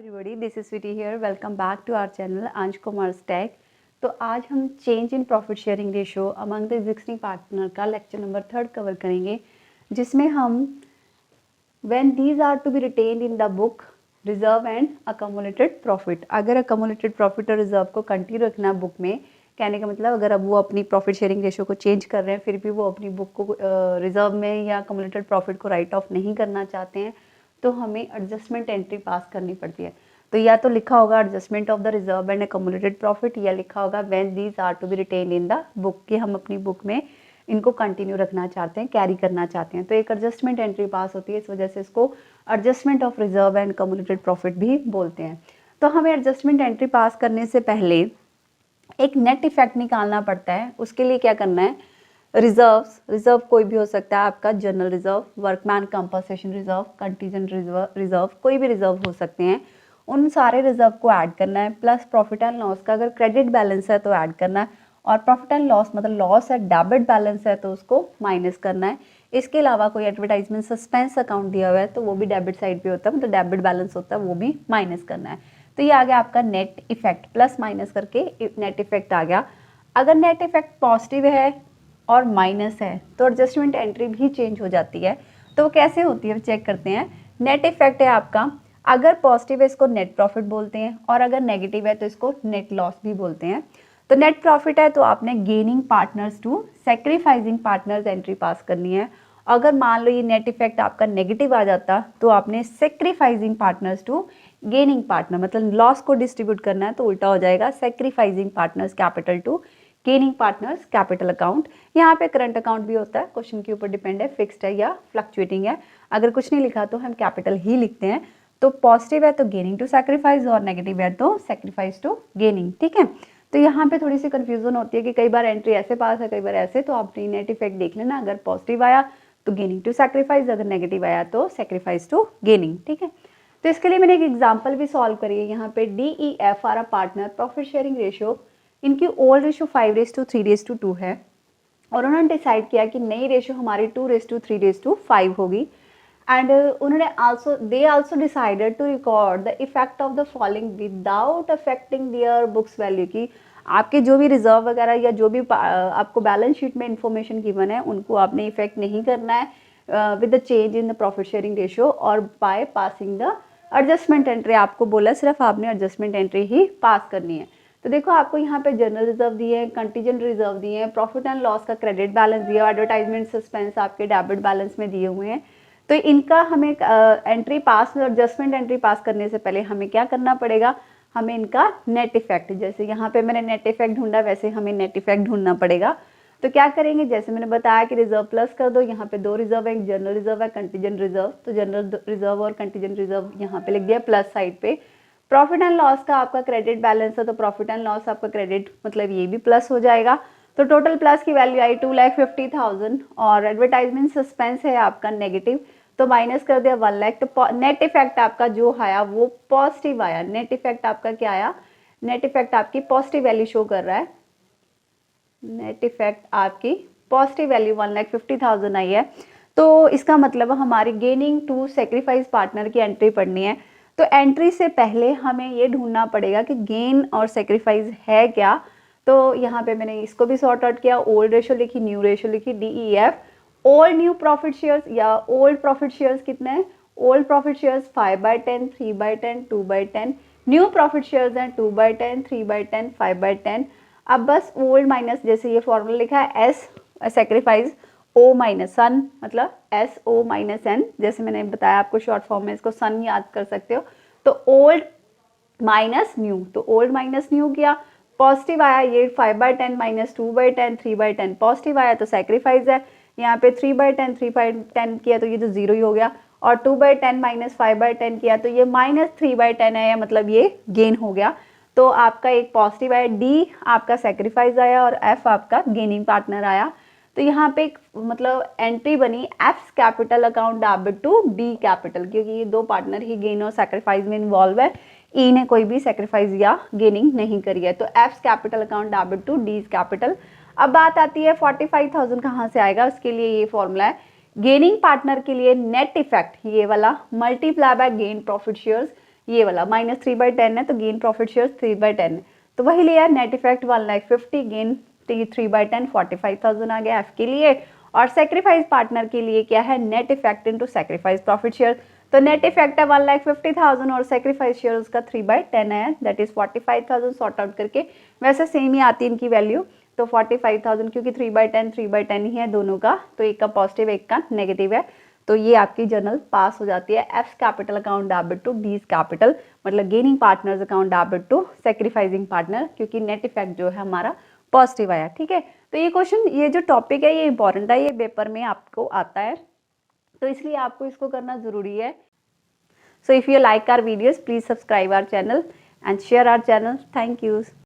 everybody, this is Sweetie here. Welcome back to our channel Ansh Commerce Tech. तो आज हम change in profit sharing ratio among the existing partner का lecture number 3 cover करेंगे, जिसमें हम when these are to be retained in the book reserve and accumulated profit, अगर accumulated profit और reserve को कंटिन्यू रखना बुक में, कहने का मतलब अगर अब वो अपनी प्रॉफिट शेयरिंग रेशियो को चेंज कर रहे हैं फिर भी वो अपनी बुक को रिजर्व में या अकोमुलेटेड प्रॉफिट को राइट ऑफ नहीं करना चाहते हैं, तो हमें एडजस्टमेंट एंट्री पास करनी पड़ती है। तो या तो लिखा होगा adjustment of the reserve and accumulated profit, या लिखा होगा when these are to be retain in the book, कि हम अपनी बुक में इनको कंटिन्यू रखना चाहते हैं, कैरी करना चाहते हैं। तो एक एडजस्टमेंट एंट्री पास होती है, इस वजह से इसको adjustment of reserve and accumulated profit भी बोलते हैं। तो हमें एडजस्टमेंट एंट्री पास करने से पहले एक नेट इफेक्ट निकालना पड़ता है। उसके लिए क्या करना है, रिजर्व कोई भी हो सकता है, आपका general reserve, workman compensation reserve, contingent reserve, कोई भी रिजर्व हो सकते हैं। उन सारे रिजर्व को ऐड करना है, प्लस प्रॉफिट एंड लॉस का अगर क्रेडिट बैलेंस है तो ऐड करना है, और प्रॉफिट एंड लॉस मतलब लॉस है, डेबिट बैलेंस है तो उसको माइनस करना है। इसके अलावा कोई एडवर्टाइजमेंट सस्पेंस अकाउंट दिया हुआ है तो वो भी डेबिट साइड पे होता है, मतलब डेबिट बैलेंस होता है, वो भी माइनस करना है। तो ये आ गया आपका नेट इफेक्ट, प्लस माइनस करके नेट इफेक्ट आ गया। अगर नेट इफेक्ट पॉजिटिव है और माइनस है तो एडजस्टमेंट एंट्री भी चेंज हो जाती है। तो कैसे होती है चेक करते हैं। नेट इफेक्ट है आपका, अगर पॉजिटिव है इसको नेट प्रॉफिट बोलते हैं, और अगर नेगेटिव है तो इसको नेट लॉस भी बोलते हैं। तो नेट प्रॉफिट है तो आपने gaining partners to sacrificing partners entry pass करनी है। अगर मान लो ये नेट इफेक्ट आपका नेगेटिव आ जाता तो आपने sacrificing partners to gaining partner, मतलब लॉस को डिस्ट्रीब्यूट करना है तो उल्टा हो जाएगा, sacrificing partners capital to gaining partners capital account. यहाँ पे करंट अकाउंट भी होता है, क्वेश्चन के ऊपर डिपेंड है, फिक्स्ड है या फ्लक्चुएटिंग है। अगर कुछ नहीं लिखा तो हम कैपिटल ही लिखते हैं। तो पॉजिटिव है तो गेनिंग टू सैक्रिफाइस, और नेगेटिव है तो सैक्रिफाइस टू गेनिंग। ठीक है, तो यहाँ पे थोड़ी सी कंफ्यूजन होती है कि कई बार एंट्री ऐसे पास है, कई बार ऐसे, तो आप नेट इफेक्ट देख लेना। अगर पॉजिटिव आया तो गेनिंग टू सैक्रिफाइस, अगर नेगेटिव आया तो सैक्रिफाइस टू गेनिंग। ठीक है, तो इसके लिए मैंने एक एग्जाम्पल भी सॉल्व करी है। यहाँ पे DEF are a partner profit sharing ratio, इनकी ओल्ड रेशियो 5:3:2 है, और उन्होंने डिसाइड किया कि नई रेशियो हमारी 2:3:5 होगी। एंड उन्होंने they also decided to record the effect of the following without affecting their books value, की आपके जो भी रिजर्व वगैरह या जो भी आपको बैलेंस शीट में इंफॉर्मेशन गिवन है उनको आपने इफेक्ट नहीं करना है with the change in the profit sharing ratio, और by passing the adjustment entry. आपको बोला सिर्फ आपने एडजस्टमेंट एंट्री ही पास करनी है। तो देखो आपको यहाँ पे जनरल रिजर्व दिए हैं, कंटीजेंट रिजर्व दिए हैं, प्रॉफिट एंड लॉस का क्रेडिट बैलेंस दिया, एडवर्टाइजमेंट सस्पेंस आपके डेबिट बैलेंस में दिए हुए हैं। तो इनका हमें एंट्री पास, एडजस्टमेंट एंट्री पास करने से पहले हमें क्या करना पड़ेगा, हमें इनका नेट इफेक्ट, जैसे यहाँ पे मैंने नेट इफेक्ट ढूंढा वैसे हमें नेट इफेक्ट ढूंढना पड़ेगा। तो क्या करेंगे, जैसे मैंने बताया कि रिजर्व प्लस कर दो, यहाँ पे 2 रिजर्व है, एक जनरल रिजर्व है, कंटीजेंट रिजर्व। तो जनरल रिजर्व और कंटीजेंट रिजर्व यहाँ पे लिख दिया प्लस साइड पे। प्रॉफिट एंड लॉस का आपका क्रेडिट बैलेंस है तो प्रॉफिट एंड लॉस आपका क्रेडिट, मतलब ये भी प्लस हो जाएगा। तो टोटल प्लस की वैल्यू आई 2,50,000, और एडवर्टाइजमेंट सस्पेंस है आपका नेगेटिव तो माइनस कर दिया 1 लाख। तो नेट इफेक्ट आपका जो आया वो पॉजिटिव आया। नेट इफेक्ट आपका क्या आया, नेट इफेक्ट आपकी पॉजिटिव वैल्यू शो कर रहा है। नेट इफेक्ट आपकी पॉजिटिव वैल्यू 1,50,000 आई है। तो इसका मतलब हमारी गेनिंग टू सैक्रिफाइस पार्टनर की एंट्री पढ़नी है। तो एंट्री से पहले हमें ये ढूंढना पड़ेगा कि गेन और सैक्रिफाइस है क्या। तो यहाँ पे मैंने इसको भी सॉर्ट आउट किया, ओल्ड रेशियो लिखी, न्यू रेशियो लिखी, DEF। Old new profit shares या ओल्ड प्रॉफिट शेयर्स कितने हैं, old profit shares 5/10, 3/10, 2/10, new profit shares हैं 2/10, 3/10, 5/10। अब बस ओल्ड माइनस, जैसे ये फॉर्मूला लिखा है S सैक्रिफाइस O माइनस सन, मतलब SO माइनस N, जैसे मैंने बताया आपको शॉर्ट फॉर्म में इसको सन याद कर सकते हो। तो ओल्ड माइनस न्यू, तो ओल्ड माइनस न्यू किया, पॉजिटिव आया ये 5/10 माइनस 2/10, 3/10 पॉजिटिव आया तो सैक्रिफाइस है। यहाँ पे 3/10, 3/10 किया तो ये तो जीरो ही हो गया, और 2/10 माइनस 5/10 किया तो ये -3/10 है, मतलब ये गेन हो गया। तो आपका एक पॉजिटिव आया, D आपका सैक्रिफाइस आया, और F आपका गेनिंग पार्टनर आया। तो यहाँ पे एक मतलब एंट्री बनी F capital account debit to D capital, क्योंकि ये 2 पार्टनर ही गेन और सैक्रिफाइस में इन्वॉल्व है, E ने कोई भी सैक्रिफाइस या गेनिंग नहीं करी है। तो F capital account debit to D capital. अब बात आती है 45,000 कहाँ से आएगा, उसके लिए ये फॉर्मूला है गेनिंग पार्टनर के लिए नेट इफेक्ट, ये वाला multiply by gain profit shares, ये वाला -3/10 है, तो गेन प्रॉफिट शेयर 3/10 है, तो वही लिया। नेट इफेक्ट 1,50,000, गेन 3/10 45,000 आ गया एफ के लिए। और सेक्रीफाइस पार्टनर के लिए क्या है, net effect into sacrifice profit share, तो नेट इफेक्ट है 1,50,000 और सेक्रीफाइस शेयर उसका 3/10 है, दैट इज 45,000 सॉर्ट आउट करके। वैसे सेम ही आती है इनकी वैल्यू, तो 45,000 क्योंकि 3/10 ही है दोनों का, तो एक का पॉजिटिव एक का नेगेटिव है, तो ये आपकी जर्नल पास हो जाती है। F capital account debit to D's capital, मतलब gaining partners account debit to sacrificing partner, क्योंकि नेट इफेक्ट जो है हमारा पॉजिटिव आया। ठीक है, तो ये क्वेश्चन, ये जो टॉपिक है ये इंपॉर्टेंट है, ये पेपर में आपको आता है, तो इसलिए आपको इसको करना जरूरी है। So if you like our videos, please subscribe our channel and share our channel. Thank you.